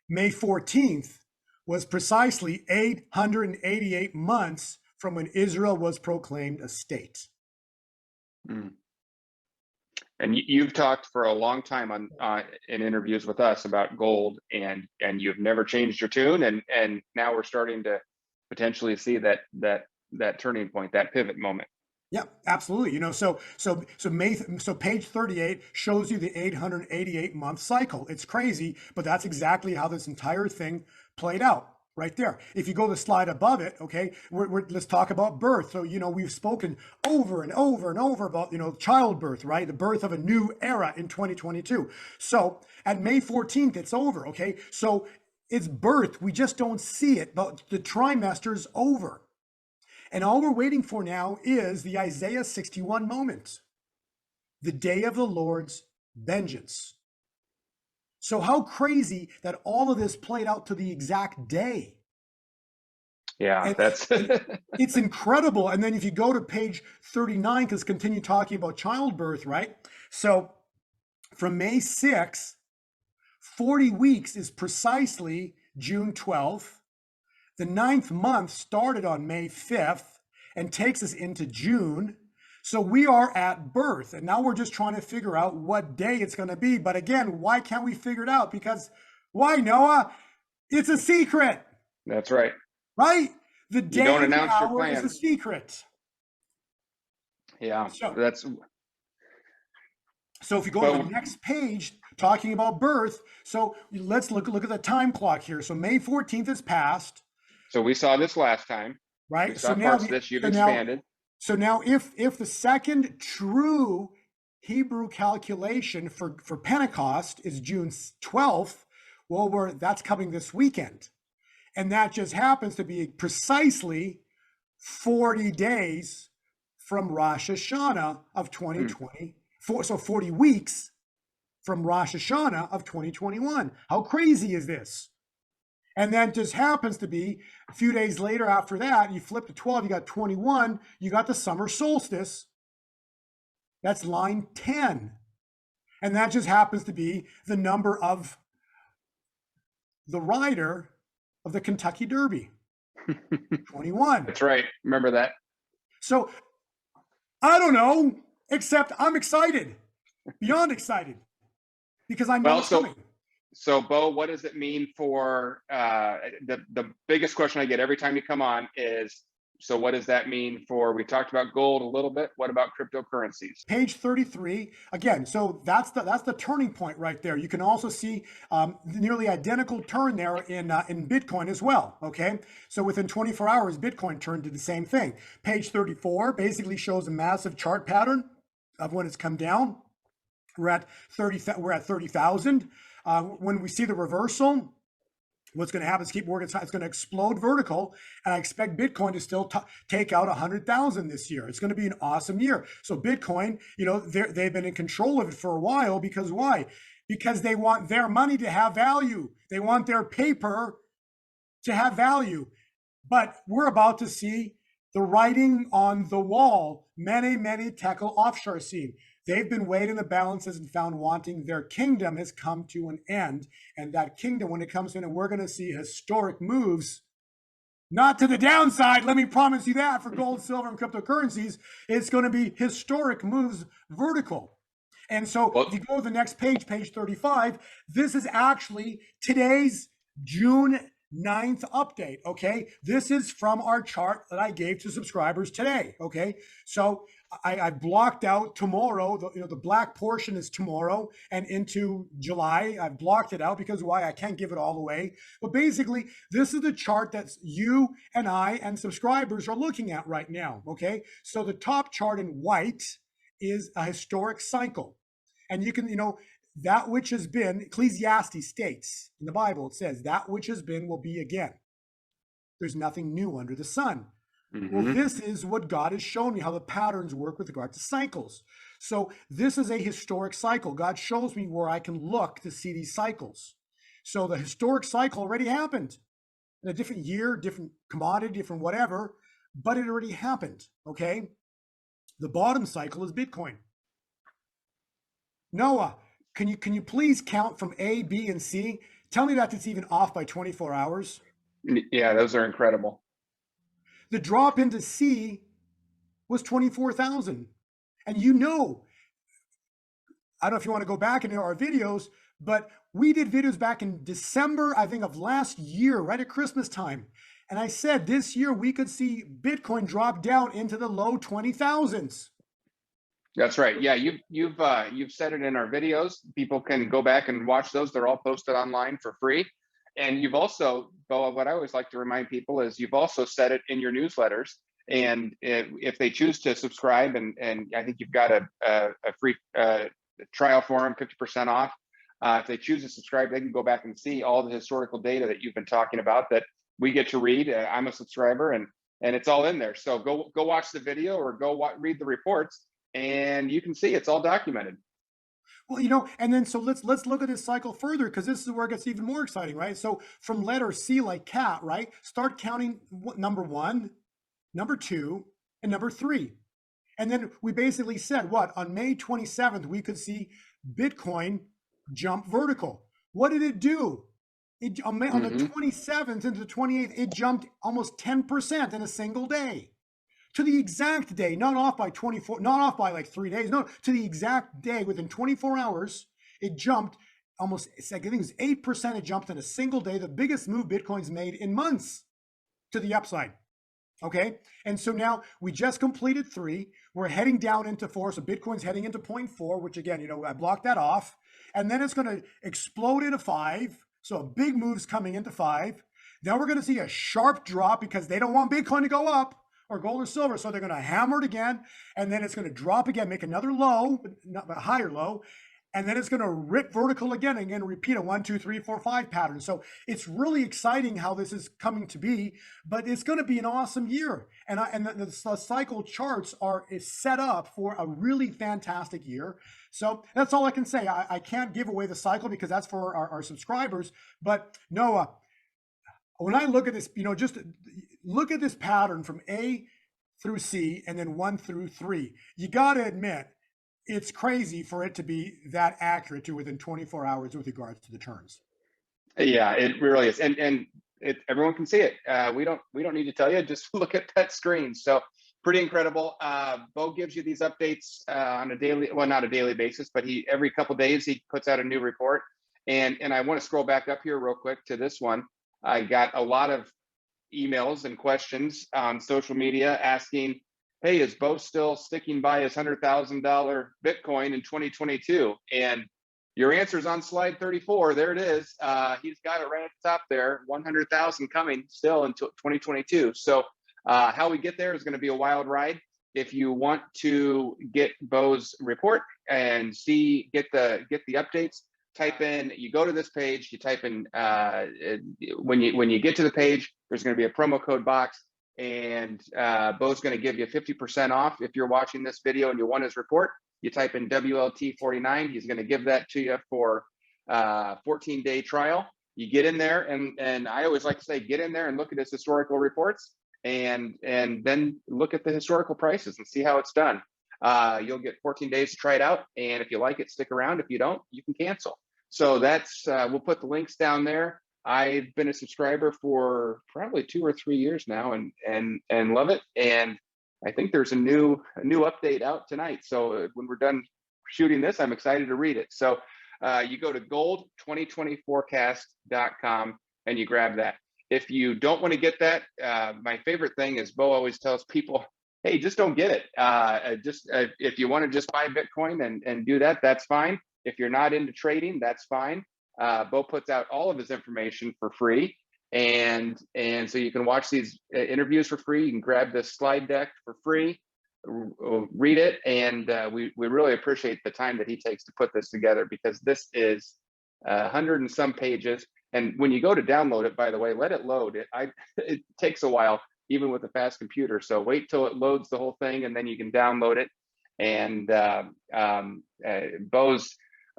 May 14th was precisely 888 months from when Israel was proclaimed a state.
And you've talked for a long time in interviews with us about gold, and you've never changed your tune. And now we're starting to potentially see that turning point, that pivot moment.
Yeah, absolutely. So page 38 shows you the 888 month cycle. It's crazy, but that's exactly how this entire thing played out right there. If you go to the slide above it, okay, let's talk about birth. So, we've spoken over and over and over about, childbirth, right? The birth of a new era in 2022. So at May 14th, it's over, okay? So it's birth. We just don't see it, but the trimester's over. And all we're waiting for now is the Isaiah 61 moment, the day of the Lord's vengeance. So how crazy that all of this played out to the exact day.
Yeah,
it's incredible. And then if you go to page 39, because continue talking about childbirth, right? So from May 6th, 40 weeks is precisely June 12th. The 9th month started on May 5th and takes us into June. So we are at birth, and now we're just trying to figure out what day it's going to be. But again, why can't we figure it out? Because why, Noah? It's a secret.
That's right.
Right? The day
you don't
and the
announce your
hour is
plans.
a secret.
Yeah,
so if you go to the next page, talking about birth, so let's look at the time clock here. So May 14th is passed.
So we saw this last time.
Right?
We saw parts of this. You've expanded.
So now if the second true Hebrew calculation for Pentecost is June 12th, well, that's coming this weekend. And that just happens to be precisely 40 days from Rosh Hashanah of 2020. So 40 weeks from Rosh Hashanah of 2021. How crazy is this? And then just happens to be a few days later after that, you flip to 12, you got 21, you got the summer solstice. That's line 10. And that just happens to be the number of the rider of the Kentucky Derby. 21.
That's right. Remember that.
So I don't know, except I'm excited, beyond excited, because I know it's coming.
So, Bo, what does it mean for the biggest question I get every time you come on is, so what does that mean for, we talked about gold a little bit. What about cryptocurrencies?
Page 33, again, so that's the turning point right there. You can also see nearly identical turn there in Bitcoin as well, okay? So within 24 hours, Bitcoin turned to the same thing. Page 34 basically shows a massive chart pattern of when it's come down. We're at 30,000. When we see the reversal, what's going to happen is keep working. It's going to explode vertical, and I expect Bitcoin to still take out 100,000 this year. It's going to be an awesome year. So Bitcoin, they've been in control of it for a while because why? Because they want their money to have value. They want their paper to have value. But we're about to see the writing on the wall. Many tekel offshore scene. They've been weighed in the balances and found wanting. Their kingdom has come to an end. And that kingdom, when it comes in, and we're going to see historic moves, not to the downside, let me promise you that, for gold, silver, and cryptocurrencies. It's going to be historic moves vertical. And so if you go to the next page, page 35, this is actually today's June 9th update, okay? This is from our chart that I gave to subscribers today, okay? So I blocked out tomorrow, the black portion is tomorrow and into July. I've blocked it out because why? I can't give it all away. But basically, this is the chart that you and I and subscribers are looking at right now, okay? So the top chart in white is a historic cycle. And you can, that which has been, Ecclesiastes states in the Bible, it says, that which has been will be again. There's nothing new under the sun. Mm-hmm. Well, this is what God has shown me, how the patterns work with regard to cycles. So this is a historic cycle. God shows me where I can look to see these cycles. So the historic cycle already happened in a different year, different commodity, different whatever, but it already happened, okay? The bottom cycle is Bitcoin. Noah, can you please count from A, B, and C? Tell me that it's even off by 24 hours.
Yeah, those are incredible.
The drop into C was 24,000. And I don't know if you want to go back into our videos, but we did videos back in December, I think, of last year, right at Christmas time. And I said this year we could see Bitcoin drop down into the low 20,000s.
That's right. Yeah, you've said it in our videos. People can go back and watch those. They're all posted online for free. And you've also, Bo, what I always like to remind people is you've also said it in your newsletters. And if they choose to subscribe, and I think you've got a free trial for them, 50% off. If they choose to subscribe, they can go back and see all the historical data that you've been talking about that we get to read. I'm a subscriber, and it's all in there. So go watch the video or read the reports. And you can see it's all documented.
Well, and then so let's look at this cycle further, because this is where it gets even more exciting, right? So from letter C, like cat, right? Start counting number 1, number 2, and number 3. And then we basically said what? On May 27th, we could see Bitcoin jump vertical. What did it do? On the 27th into the 28th, it jumped almost 10% in a single day. To the exact day, not off by 24, not off by like 3 days, no, to the exact day, within 24 hours, it jumped almost, I think it was 8%, it jumped in a single day, the biggest move Bitcoin's made in months to the upside, okay? And so now we just completed 3, we're heading down into 4, so Bitcoin's heading into 0.4, which again, I blocked that off, and then it's gonna explode into 5, so a big move's coming into 5. Then we're gonna see a sharp drop because they don't want Bitcoin to go up, or gold or silver. So they're going to hammer it again, and then it's going to drop again, make another low, but not a higher low, and then it's going to rip vertical again repeat a 1, 2, 3, 4, 5 pattern. So it's really exciting how this is coming to be, but it's going to be an awesome year. And the cycle charts is set up for a really fantastic year. So that's all I can say. I can't give away the cycle because that's for our subscribers, but Noah, when I look at this, just look at this pattern from A through C and then 1 through 3. You got to admit, it's crazy for it to be that accurate to within 24 hours with regards to the turns.
Yeah, it really is, and everyone can see it. We don't need to tell you. Just look at that screen. So pretty incredible. Bo gives you these updates on a daily, well, not a daily basis, but every couple of days he puts out a new report. And I want to scroll back up here real quick to this one. I got a lot of emails and questions on social media asking, hey, is Bo still sticking by his $100,000 Bitcoin in 2022? And your answer is on slide 34. There it is. He's got it right at the top there, 100,000 coming still until 2022. So how we get there is going to be a wild ride. If you want to get Bo's report and get the updates, you go to this page, you type in, when you get to the page, there's going to be a promo code box, and Bo's going to give you 50% off if you're watching this video and you want his report. You type in WLT49, he's going to give that to you for 14-day trial. You get in there, and I always like to say, get in there and look at his historical reports, and then look at the historical prices and see how it's done. You'll get 14 days to try it out, and if you like it, stick around. If you don't, you can cancel. So that's we'll put the links down there. I've been a subscriber for probably 2 or 3 years now, and love it. And I think there's a new update out tonight. So when we're done shooting this, I'm excited to read it. So you go to gold2020forecast.com and you grab that. If you don't want to get that, my favorite thing is Bo always tells people, hey, just don't get it. If you want to just buy Bitcoin and do that, that's fine. If you're not into trading, that's fine. Bo puts out all of his information for free. And so you can watch these interviews for free. You can grab this slide deck for free, read it. And we really appreciate the time that he takes to put this together, because this is 100 and some pages. And when you go to download it, by the way, let it load. It takes a while, even with a fast computer. So wait till it loads the whole thing, and then you can download it. And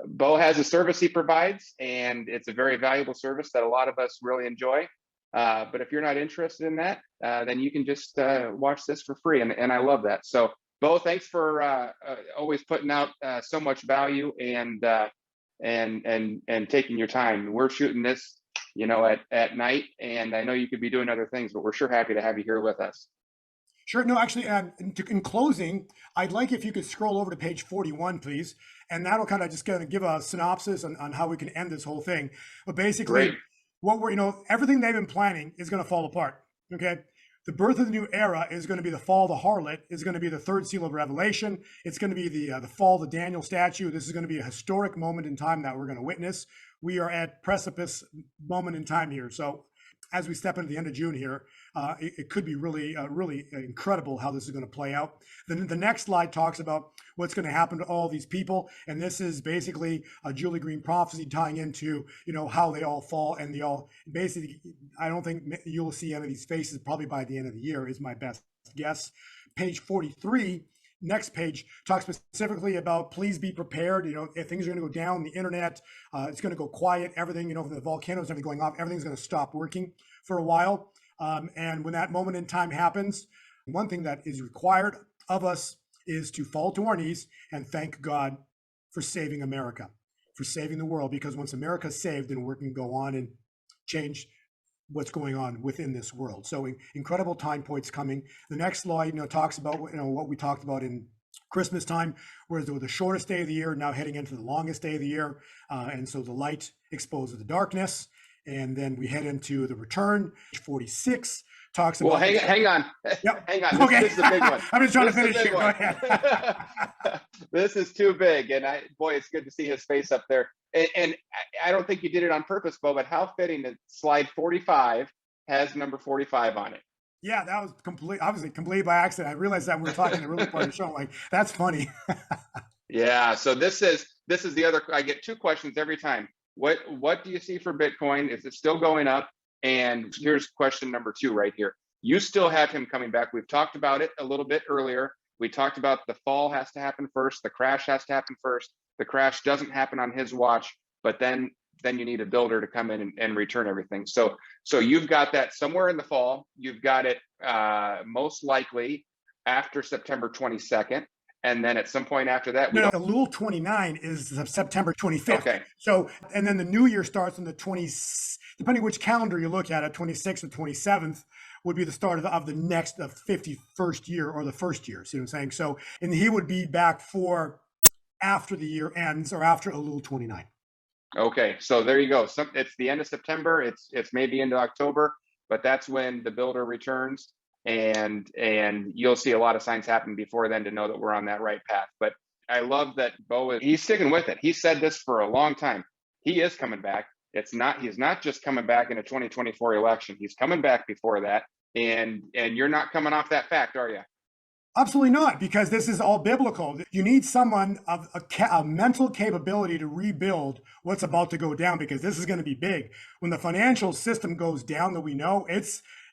Bo has a service he provides, and it's a very valuable service that a lot of us really enjoy. But if you're not interested in that, then you can just watch this for free. And I love that. So Bo, thanks for always putting out so much value and taking your time. We're shooting this, at night, and I know you could be doing other things, but we're sure happy to have you here with us.
Sure. No, actually, in closing, I'd like if you could scroll over to page 41, please. And that'll kind of just give a synopsis on how we can end this whole thing. But basically,
Great.
what everything they've been planning is going to fall apart. Okay. The birth of the new era is going to be the fall of the harlot, is going to be the third seal of Revelation. It's going to be the fall of the Daniel statue. This is going to be a historic moment in time that we're going to witness. We are at precipice moment in time here. So as we step into the end of June here, it could be really incredible how this is going to play out. Then the next slide talks about what's going to happen to all these people. And this is basically a Julie Green prophecy tying into, how they all fall, and they all basically, I don't think you'll see any of these faces probably by the end of the year is my best guess. Page 43, next page, talks specifically about please be prepared. If things are going to go down, the internet, it's going to go quiet. Everything, the volcanoes, everything going off, everything's going to stop working for a while. And when that moment in time happens, one thing that is required of us is to fall to our knees and thank God for saving America, for saving the world. Because once America's saved, then we can go on and change what's going on within this world. So incredible time points coming. The next slide, talks about what we talked about in Christmas time, whereas the shortest day of the year, now heading into the longest day of the year. And so the light exposes the darkness. And then we head into the return. 46 talks about.
Well, hang on.
Yep.
Hang on.
Okay.
This is the big one.
I'm just trying to finish here. Go ahead.
This is too big. And it's good to see his face up there. And I don't think you did it on purpose, Bo, but how fitting that slide 45 has number 45 on it.
Yeah, that was obviously completely by accident. I realized that when we were talking in the early part of the show. I'm like, that's funny.
Yeah. So this is the other. I get 2 questions every time. What do you see for Bitcoin? Is it still going up? And here's question number 2 right here. You still have him coming back. We've talked about it a little bit earlier. We talked about the fall has to happen first. The crash has to happen first. The crash doesn't happen on his watch, but then you need a builder to come in and return everything. So you've got that somewhere in the fall. You've got it most likely after September 22nd. And then at some point after that,
Elul 29 is September 25th.
Okay.
So, and then the new year starts on the 20th, depending which calendar you look at, 26th or 27th would be the start of the next 51st year or the first year. See what I'm saying? So, and he would be back for after the year ends or after Elul 29.
Okay. So there you go. It's the end of September. It's maybe into October, but that's when the builder returns. And you'll see a lot of signs happen before then to know that we're on that right path. But I love that he's sticking with it. He said this for a long time. He is coming back. He's not just coming back in a 2024 election. He's coming back before that. And you're not coming off that fact, are you?
Absolutely not, because this is all biblical. You need someone of a mental capability to rebuild what's about to go down, because this is going to be big. When the financial system goes down, that we know,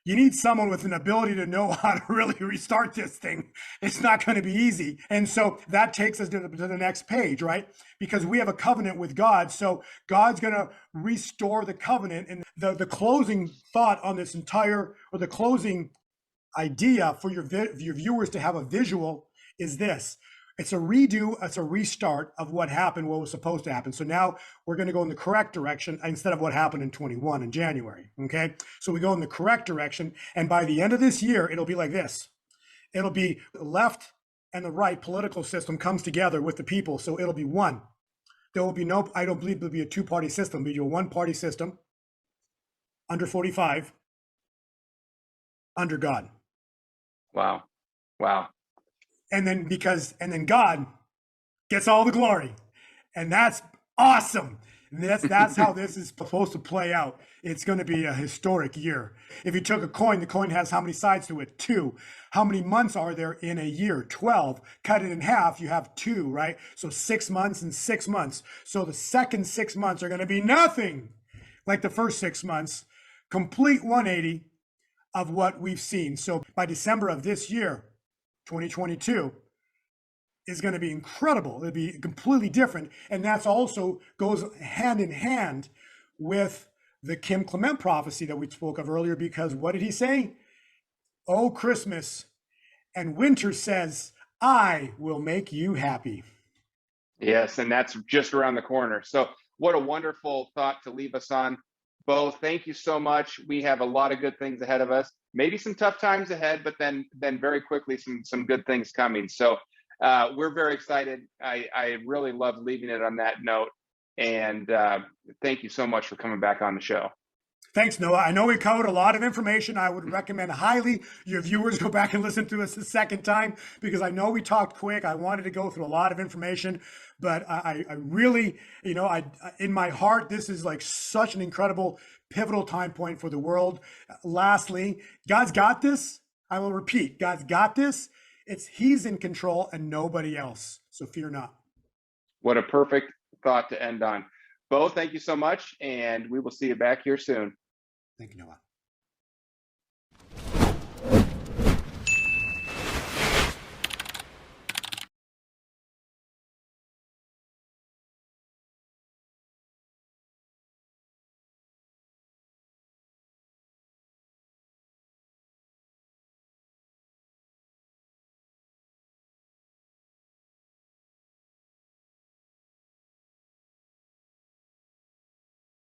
you need someone with an ability to know how to really restart this thing. It's not going to be easy. And so that takes us to the next page, right? Because we have a covenant with God. So God's going to restore the covenant. And the closing thought on this entire, or the closing idea for your viewers to have a visual is this. It's a redo, it's a restart of what happened, what was supposed to happen. So now we're going to go in the correct direction instead of what happened in 21 in January. Okay. So we go in the correct direction. And by the end of this year, it'll be like this. It'll be the left and the right political system comes together with the people. So it'll be one. There will be no, I don't believe there'll be a two-party system, but a one-party system under 45 under God.
Wow. Wow.
And then God gets all the glory. And that's awesome. And that's how this is supposed to play out. It's going to be a historic year. If you took a coin, the coin has how many sides to it? 2. How many months are there in a year? 12. Cut it in half, you have 2, right? So 6 months and 6 months. So the second 6 months are going to be nothing like the first 6 months. Complete 180 of what we've seen. So by December of this year, 2022, is going to be incredible. It'll be completely different. And that's also goes hand in hand with the Kim Clement prophecy that we spoke of earlier, because what did he say? Oh, Christmas and winter says, I will make you happy.
Yes, and that's just around the corner. So what a wonderful thought to leave us on. Bo, thank you so much. We have a lot of good things ahead of us. Maybe some tough times ahead, but then very quickly some good things coming. So we're very excited. I really love leaving it on that note. And thank you so much for coming back on the show.
Thanks, Noah. I know we covered a lot of information. I would recommend highly your viewers go back and listen to us a second time, because I know we talked quick. I wanted to go through a lot of information, but I really, in my heart, this is like such an incredible, pivotal time point for the world. Lastly, God's got this. I will repeat, God's got this. He's in control and nobody else. So fear not.
What a perfect thought to end on. Bo, thank you so much. And we will see you back here soon.
Thank you, Noah.